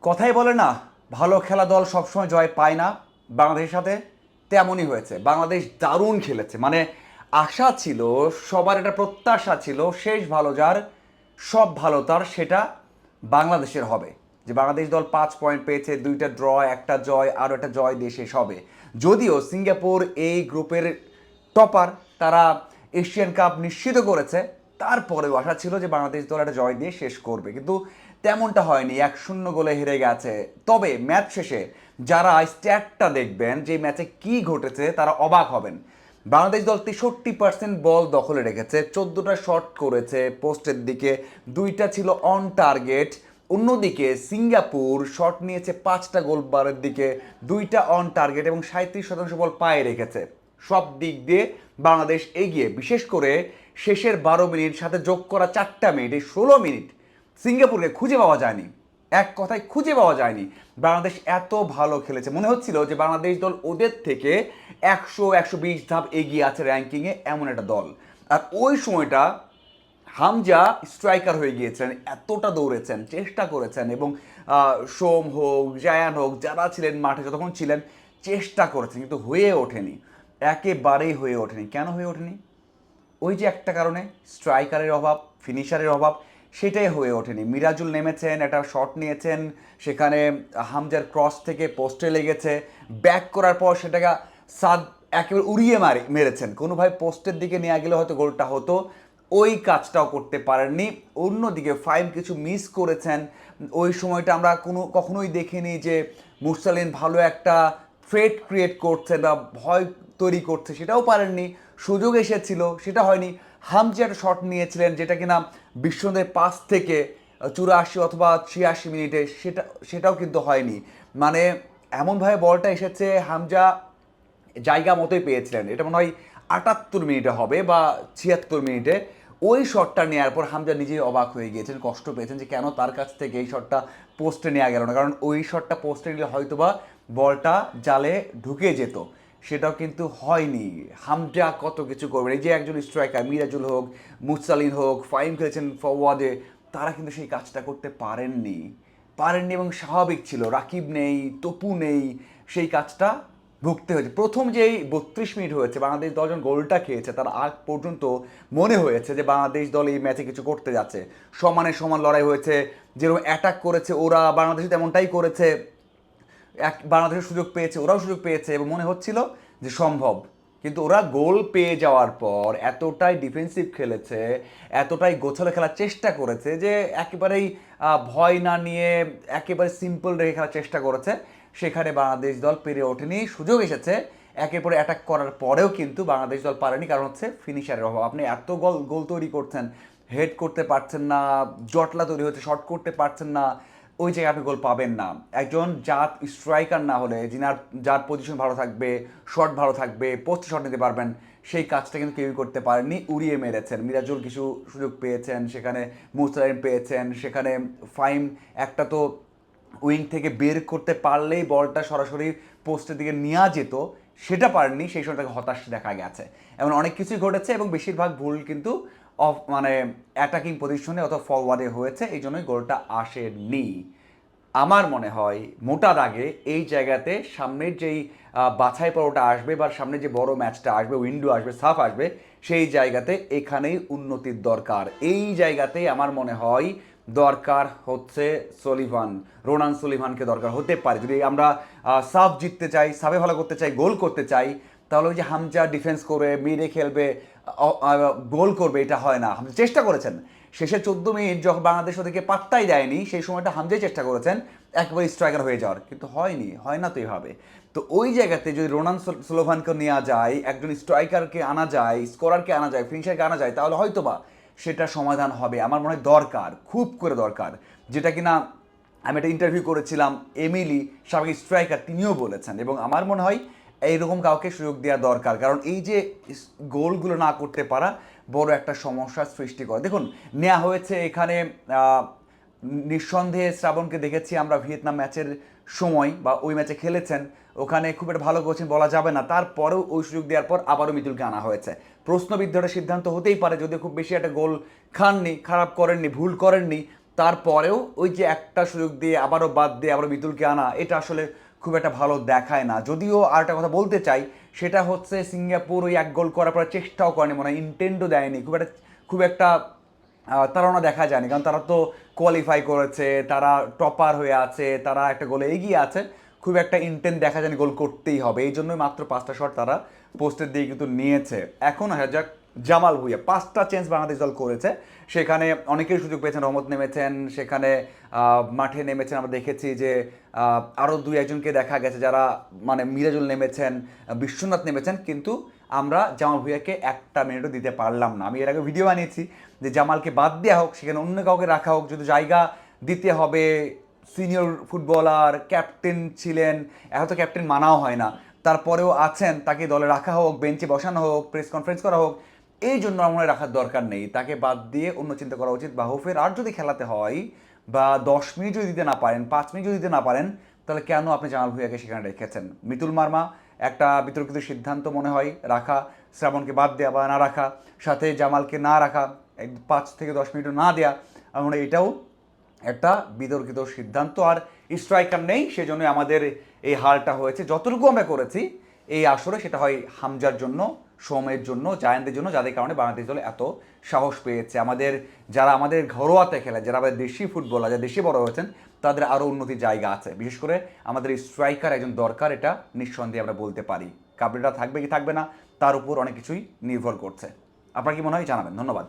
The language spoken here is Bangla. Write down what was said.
কথাই বলে না, ভালো খেলা দল সবসময় জয় পায় না। বাংলাদেশের সাথে তেমনই হয়েছে। বাংলাদেশ দারুণ খেলেছে, মানে আশা ছিল, সবার একটা প্রত্যাশা ছিল শেষ ভালো যার সব ভালো তার, সেটা বাংলাদেশের হবে। যে বাংলাদেশ দল 5 পয়েন্ট পেয়েছে, 2টা ড্র, একটা জয়, আরও একটা জয় দিয়ে শেষ হবে। যদিও সিঙ্গাপুর এই গ্রুপের টপার, তারা এশিয়ান কাপ নিশ্চিত করেছে, তারপরেও আশা ছিল যে বাংলাদেশ দল একটা জয় দিয়ে শেষ করবে, কিন্তু তেমনটা হয়নি। 1-0 গোলে হেরে গেছে। তবে ম্যাচ শেষে যারা স্ট্যাটটা দেখবেন যে ম্যাচে কি ঘটেছে, তারা অবাক হবেন। বাংলাদেশ দল 63% বল দখলে রেখেছে, 14টা শট করেছে পোস্টের দিকে, 2টা ছিল অন টার্গেট। অন্যদিকে সিঙ্গাপুর শট নিয়েছে 5টা গোলবারের দিকে, 2টা অন টার্গেট এবং 37% বল পায়ে রেখেছে। সব দিক দিয়ে বাংলাদেশ এগিয়ে, বিশেষ করে শেষের 12 মিনিট সাথে যোগ করা 4টা মিনিট, এই 16 মিনিট সিঙ্গাপুরকে খুঁজে পাওয়া যায়নি। এক কথায় খুঁজে পাওয়া যায়নি। বাংলাদেশ এত ভালো খেলেছে, মনে হচ্ছিল যে বাংলাদেশ দল ওদের থেকে 100-120 ধাপ এগিয়ে আছে র্যাঙ্কিংয়ে, এমন একটা দল। আর ওই সময়টা হামজা স্ট্রাইকার হয়ে গিয়েছেন, এতটা দৌড়েছেন, চেষ্টা করেছেন, এবং সোম হোক, জায়ান হোক, যারা ছিলেন মাঠে যতক্ষণ ছিলেন, চেষ্টা করেছেন, কিন্তু হয়ে ওঠেনি। একেবারেই হয়ে ওঠেনি। কেন হয়ে ওঠেনি? ওই যে একটা কারণে, স্ট্রাইকারের অভাব, ফিনিশারের অভাব, সেটাই হয়ে ওঠেনি। মিরাজুল নেমেছেন, একটা শট নিয়েছেন, সেখানে হামজার ক্রস থেকে পোস্টে লেগেছে, ব্যাক করার পর সেটাকে সাদ একেবারে উড়িয়ে মেরেছেন। কোনোভাবে পোস্টের দিকে নিয়ে গেলে হয়তো গোলটা হতো, ওই কাজটাও করতে পারেননি। অন্যদিকে ফাইম কিছু মিস করেছেন। ওই সময়টা আমরা কখনোই দেখিনি যে মুরসালিন ভালো একটা থ্রেট ক্রিয়েট করছে বা ভয় তৈরি করছে, সেটাও পারেননি। সুযোগ এসেছিল, সেটা হয়নি। হামজি একটা শট নিয়েছিলেন যেটা কিনা বিশ্বদের পাস থেকে 84 অথবা 86 মিনিটে, সেটাও কিন্তু হয়নি। মানে এমনভাবে বলটা এসেছে, হামজা জায়গা মতোই পেয়েছিলেন। এটা মনে হয় 78 মিনিটে হবে বা 76 মিনিটে। ওই শটটা নেওয়ার পর হামজা নিজেই অবাক হয়ে গিয়েছেন, কষ্ট পেয়েছেন যে কেন তার কাছ থেকে এই শটটা পোস্টে নেওয়া গেল না, কারণ ওই শটটা পোস্টে নিলে হয়তোবা বলটা জালে ঢুকে যেত। সেটাও কিন্তু হয়নি। হামজা কত কিছু করবেন, এই যে একজন স্ট্রাইকার, মিরাজুল হোক, মুসালিন হোক, ফাইম খেলেছেন ফরওয়ার্ডে, তারা কিন্তু সেই কাজটা করতে পারেননি এবং স্বাভাবিক ছিল। রাকিব নেই, তপু নেই, সেই কাজটা ভুগতে হয়েছে। প্রথম যেই 32 মিনিট হয়েছে বাংলাদেশ দল যখন গোলটা খেয়েছে, তার আগ পর্যন্ত মনে হয়েছে যে বাংলাদেশ দল এই ম্যাচে কিছু করতে যাচ্ছে। সমানে সমান লড়াই হয়েছে, যেরকম অ্যাটাক করেছে ওরা, বাংলাদেশ তেমনটাই করেছে। বাংলাদেশের সুযোগ পেয়েছে, ওরাও সুযোগ পেয়েছে, এবং মনে হচ্ছিল যে সম্ভব। কিন্তু ওরা গোল পেয়ে যাওয়ার পর এতটাই ডিফেন্সিভ খেলেছে, এতটাই গোছালো খেলার চেষ্টা করেছে যে একেবারেই ভয় না নিয়ে একেবারে সিম্পল রেখে খেলার চেষ্টা করেছে। সেখানে বাংলাদেশ দল পেরে ওঠেনি। সুযোগ এসেছে একের পরে অ্যাটাক করার পরেও, কিন্তু বাংলাদেশ দল পারেনি, কারণ হচ্ছে ফিনিশারের অভাব। আপনি এত গোল তৈরি করছেন, হেড করতে পারছেন না, জটলা তৈরি হচ্ছে, শট করতে পারছেন না, ওই জায়গায় আপনি গোল পাবেন না। একজন জাত স্ট্রাইকার না হলে, যার পজিশন ভালো থাকবে, শট ভালো থাকবে, পোস্ট শট নিতে পারবেন, সেই কাজটা কিন্তু কেউই করতে পারেননি। উড়িয়ে মেরেছেন। মিরাজুল কিছু সুযোগ পেয়েছেন, সেখানে মুস্তালিম পেয়েছেন, সেখানে ফাইম একটা তো উইং থেকে বের করতে পারলেই বলটা সরাসরি পোস্টের দিকে নেওয়া যেত, সেটা পারেননি। সেই সময় তাকে হতাশ দেখা গেছে। এমন অনেক কিছুই ঘটেছে এবং বেশিরভাগ ভুল কিন্তু মানে অ্যাটাকিং পজিশনে অথবা ফরওয়ার্ডে হয়েছে, এই জন্যই গোলটা আসেনি। আমার মনে হয় মোটা দাগে এই জায়গাতে সামনের যেই বাছাই পর্বটা আসবে বা সামনে যে বড় ম্যাচটা আসবে, উইন্ডো আসবে, সাফ আসবে, সেই জায়গাতে এখানেই উন্নতির দরকার। এই জায়গাতেই আমার মনে হয় দরকার হচ্ছে সলিভান, রোনান সলিভানকে দরকার হতে পারে। যদি আমরা সাফ জিততে চাই, সাফে ভালো করতে চাই, গোল করতে চাই, তাহলে ওই যে হামজা ডিফেন্স করে মিডে খেলবে, গোল করবে, এটা হয় না। হামজা চেষ্টা করেছেন, শেষে 14 মিনিট যখন বাংলাদেশ ওদেরকে পাত্তাই দেয়নি, সেই সময়টা হামজাই চেষ্টা করেছেন একেবারে স্ট্রাইকার হয়ে যাওয়ার, কিন্তু হয়নি, হয় না তো এইভাবে। তো ওই জায়গাতে যদি রোনান সোলোভানকে নেওয়া যায়, একজন স্ট্রাইকারকে আনা যায়, স্কোরারকে আনা যায়, ফিনিশারকে আনা যায়, তাহলে হয়তোবা সেটা সমাধান হবে। আমার মনে হয় দরকার, খুব করে দরকার। যেটা কিনা আমি একটা ইন্টারভিউ করেছিলাম, এমিলি, সাবেক স্ট্রাইকার, তিনিও বলেছেন, এবং আমার মনে হয় এইরকম কাউকে সুযোগ দেওয়া দরকার। কারণ এই যে গোলগুলো না করতে পারা বড় একটা সমস্যার সৃষ্টি করে। দেখুন, নেওয়া হয়েছে এখানে নিঃসন্দেহে শ্রাবণকে দেখেছি আমরা ভিয়েতনাম ম্যাচের সময়, বা ওই ম্যাচে খেলেছেন, ওখানে খুব একটা ভালো কোচিং বলা যাবে না, তারপরেও ওই সুযোগ দেওয়ার পর আবারও মিতুলকে আনা হয়েছে। প্রশ্নবিদ্ধ একটা সিদ্ধান্ত হতেই পারে, যদিও খুব বেশি একটা গোল খাননি, খারাপ করেননি, ভুল করেননি, তারপরেও ওই যে একটা সুযোগ দিয়ে আবারও বাদ দিয়ে আবারও মিতুলকে আনা, এটা আসলে খুব একটা ভালো দেখায় না। যদিও আর একটা কথা বলতে চাই, সেটা হচ্ছে সিঙ্গাপুর ওই এক গোল করার পর চেষ্টাও করেনি, মনে হয় ইন্টেন্টও দেয়নি, খুব একটা তাড়ানো দেখা যায়নি, কারণ তারা তো কোয়ালিফাই করেছে, তারা টপার হয়ে আছে, তারা একটা গোলে এগিয়ে আছে। খুব একটা ইন্টেন্ট দেখা যায়নি গোল করতেই হবে, এই জন্যই মাত্র 5টা শট তারা পোস্টের দিয়ে কিন্তু নিয়েছে। এখন হ্যাঁ যাক, জামাল ভুঁইয়া 5টা চেঞ্জ বাংলাদেশ দল করেছে, সেখানে অনেকেই সুযোগ পেয়েছেন। রহমত নেমেছেন সেখানে, মাঠে নেমেছেন, আমরা দেখেছি যে আরও দুই একজনকে দেখা গেছে যারা মানে মিরাজুল নেমেছেন, বিশ্বনাথ নেমেছেন, কিন্তু আমরা জামাল ভুঁইয়াকে একটা মিনিটও দিতে পারলাম না। আমি এর আগে ভিডিও বানিয়েছি যে জামালকে বাদ দেওয়া হোক, সেখানে অন্য কাউকে রাখা হোক, যদি জায়গা দিতে হবে, সিনিয়র ফুটবলার, ক্যাপ্টেন ছিলেন, এখন তো ক্যাপ্টেন মানাও হয় না, তারপরেও আছেন, তাকে দলে রাখা হোক, বেঞ্চে বসানো হোক, প্রেস কনফারেন্স করা হোক, এই জন্য আমার রাখার দরকার নেই। তাকে বাদ দিয়ে অন্য চিন্তা করা উচিত। বাহুফের আর যদি খেলাতে হয়, বা 10 মিনিট যদি দিতে না পারেন, 5 মিনিট যদি দিতে না পারেন, তাহলে কেন আপনি জামাল ভুঁইয়াকে সেখানে রেখেছেন? মিতুল মার্মা একটা বিতর্কিত সিদ্ধান্ত মনে হয় রাখা, শ্রাবণকে বাদ দেওয়া বা না রাখা, সাথে জামালকে না রাখা, 5 থেকে 10 মিনিটও না দেওয়া, আমার মনে হয় এটাও একটা বিতর্কিত সিদ্ধান্ত। আর স্ট্রাইকার নেই, সেজন্য আমাদের এই হালটা হয়েছে। যতটুকু আমরা করেছি এই আসরে, সেটা হয় হামজার জন্য, সৌমের জন্য, জায়ান্তের জন্য, যাদের কারণে বাংলাদেশ দলে এত সাহস পেয়েছে। যারা আমাদের ঘরোয়াতে খেলে, যারা আমাদের দেশি ফুটবলার, যারা দেশে বড় হয়েছেন, তাদের আরও উন্নতির জায়গা আছে। বিশেষ করে আমাদের স্ট্রাইকার একজন দরকার, এটা নিঃসন্দেহে আমরা বলতে পারি। কাবলিটা থাকবে কি থাকবে না, তার উপর অনেক কিছুই নির্ভর করছে। আপনার কি মনে হয় জানাবেন। ধন্যবাদ।